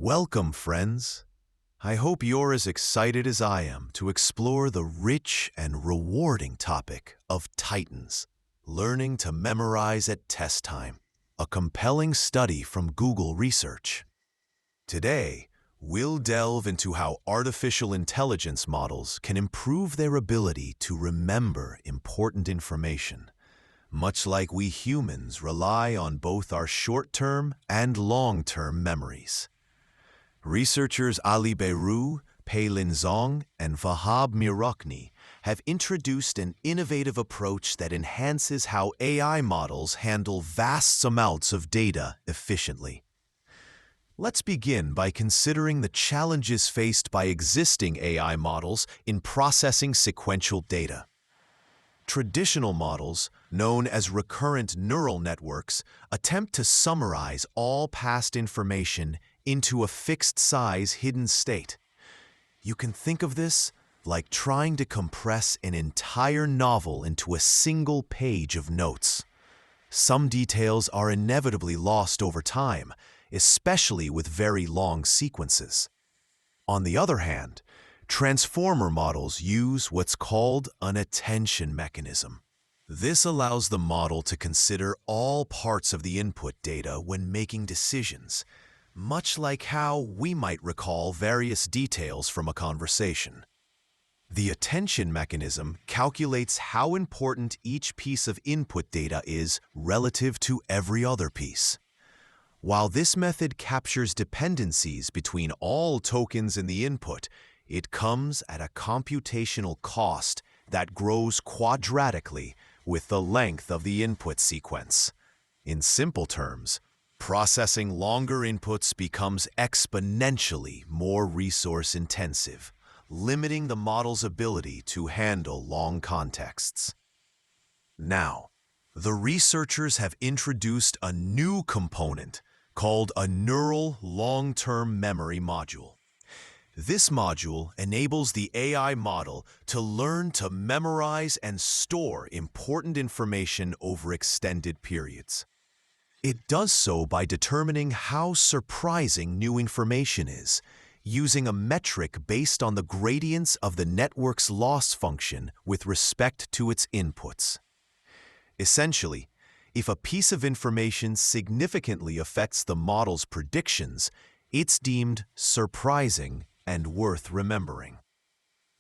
Welcome, friends. I hope you're as excited as I am to explore the rich and rewarding topic of Titans, learning to memorize at test time, a compelling study from Google Research. Today, we'll delve into how artificial intelligence models can improve their ability to remember important information, much like we humans rely on both our short-term and long-term memories. Researchers Ali Behrouz, Peilin Zhong, and Vahab Mirrokni have introduced an innovative approach that enhances how AI models handle vast amounts of data efficiently. Let's begin by considering the challenges faced by existing AI models in processing sequential data. Traditional models, known as recurrent neural networks, attempt to summarize all past information into a fixed-size hidden state. You can think of this like trying to compress an entire novel into a single page of notes. Some details are inevitably lost over time, especially with very long sequences. On the other hand, transformer models use what's called an attention mechanism. This allows the model to consider all parts of the input data when making decisions, much like how we might recall various details from a conversation. The attention mechanism calculates how important each piece of input data is relative to every other piece. While this method captures dependencies between all tokens in the input, it comes at a computational cost that grows quadratically with the length of the input sequence. In simple terms, processing longer inputs becomes exponentially more resource-intensive, limiting the model's ability to handle long contexts. Now, the researchers have introduced a new component called a neural long-term memory module. This module enables the AI model to learn to memorize and store important information over extended periods. It does so by determining how surprising new information is, using a metric based on the gradients of the network's loss function with respect to its inputs. Essentially, if a piece of information significantly affects the model's predictions, it's deemed surprising and worth remembering.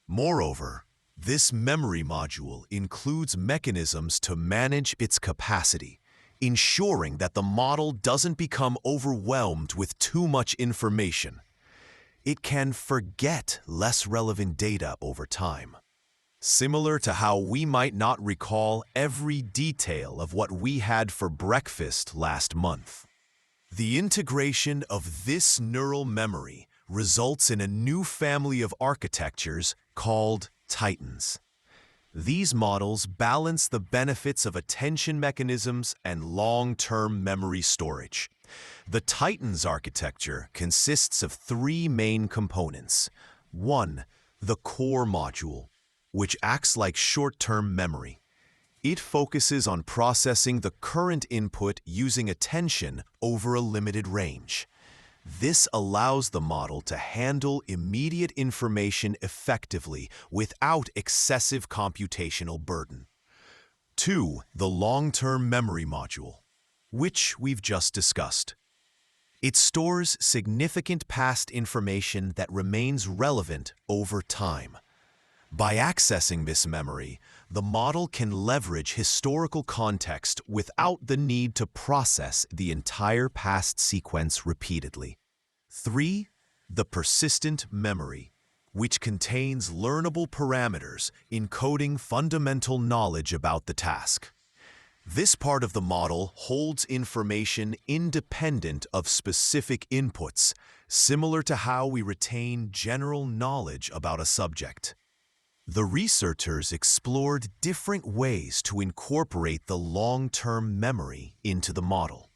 Moreover, this memory module includes mechanisms to manage its capacity, ensuring that the model doesn't become overwhelmed with too much information. It can forget less relevant data over time. Similar to how we might not recall every detail of what we had for breakfast last month. The integration of this neural memory results in a new family of architectures called Titans. These models balance the benefits of attention mechanisms and long-term memory storage. The Titans architecture consists of three main components. 1. The core module, which acts like short-term memory. It focuses on processing the current input using attention over a limited range. This allows the model to handle immediate information effectively without excessive computational burden. 2. The long-term memory module, which we've just discussed. It stores significant past information that remains relevant over time. By accessing this memory, the model can leverage historical context without the need to process the entire past sequence repeatedly. 3. The persistent memory, which contains learnable parameters encoding fundamental knowledge about the task. This part of the model holds information independent of specific inputs, similar to how we retain general knowledge about a subject. The researchers explored different ways to incorporate the long-term memory into the model.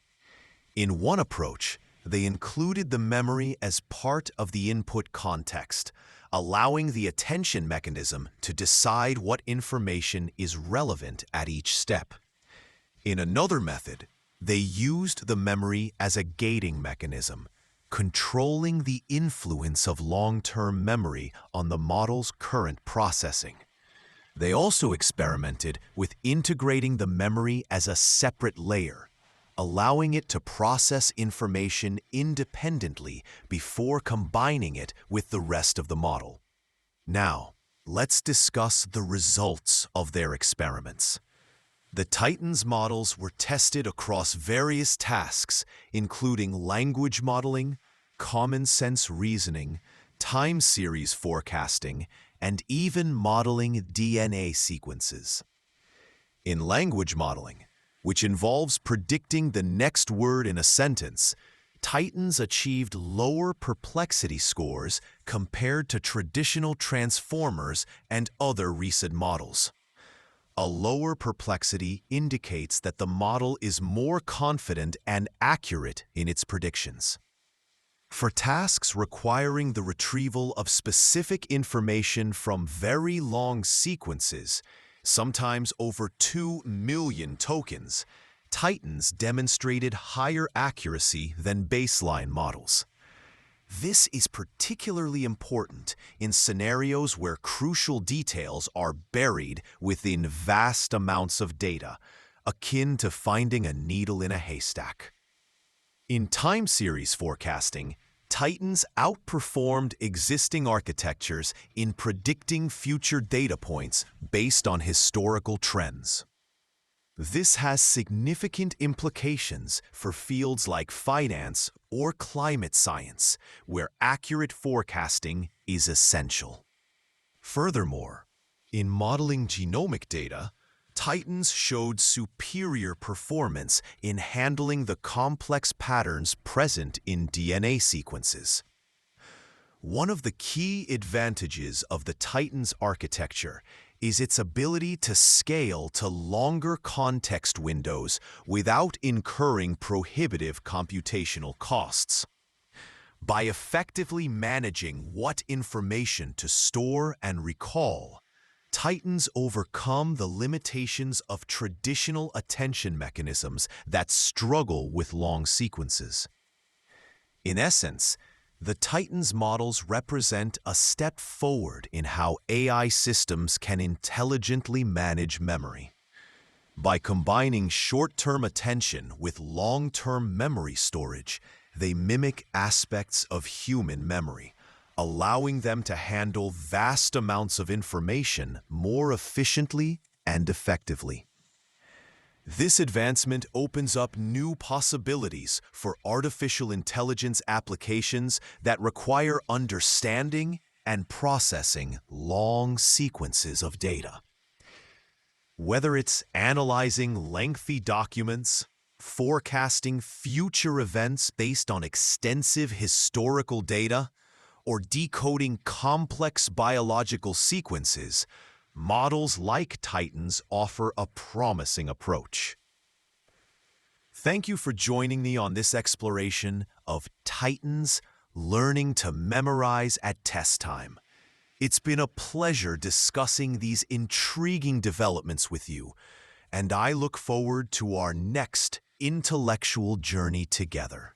In one approach, they included the memory as part of the input context, allowing the attention mechanism to decide what information is relevant at each step. In another method, they used the memory as a gating mechanism, controlling the influence of long-term memory on the model's current processing. They also experimented with integrating the memory as a separate layer, allowing it to process information independently before combining it with the rest of the model. Now, let's discuss the results of their experiments. The Titans models were tested across various tasks, including language modeling, common sense reasoning, time series forecasting, and even modeling DNA sequences. In language modeling, which involves predicting the next word in a sentence, Titans achieved lower perplexity scores compared to traditional transformers and other recent models. A lower perplexity indicates that the model is more confident and accurate in its predictions. For tasks requiring the retrieval of specific information from very long sequences, sometimes over 2 million tokens, Titans demonstrated higher accuracy than baseline models. This is particularly important in scenarios where crucial details are buried within vast amounts of data, akin to finding a needle in a haystack. In time series forecasting, Titans outperformed existing architectures in predicting future data points based on historical trends. This has significant implications for fields like finance or climate science, where accurate forecasting is essential. Furthermore, in modeling genomic data, Titans showed superior performance in handling the complex patterns present in DNA sequences. One of the key advantages of the Titans architecture is its ability to scale to longer context windows without incurring prohibitive computational costs. By effectively managing what information to store and recall, Titans overcome the limitations of traditional attention mechanisms that struggle with long sequences. In essence, the Titans models represent a step forward in how AI systems can intelligently manage memory. By combining short-term attention with long-term memory storage, they mimic aspects of human memory, allowing them to handle vast amounts of information more efficiently and effectively. This advancement opens up new possibilities for artificial intelligence applications that require understanding and processing long sequences of data. Whether it's analyzing lengthy documents, forecasting future events based on extensive historical data, or decoding complex biological sequences, models like Titans offer a promising approach. Thank you for joining me on this exploration of Titans learning to memorize at test time. It's been a pleasure discussing these intriguing developments with you, and I look forward to our next intellectual journey together.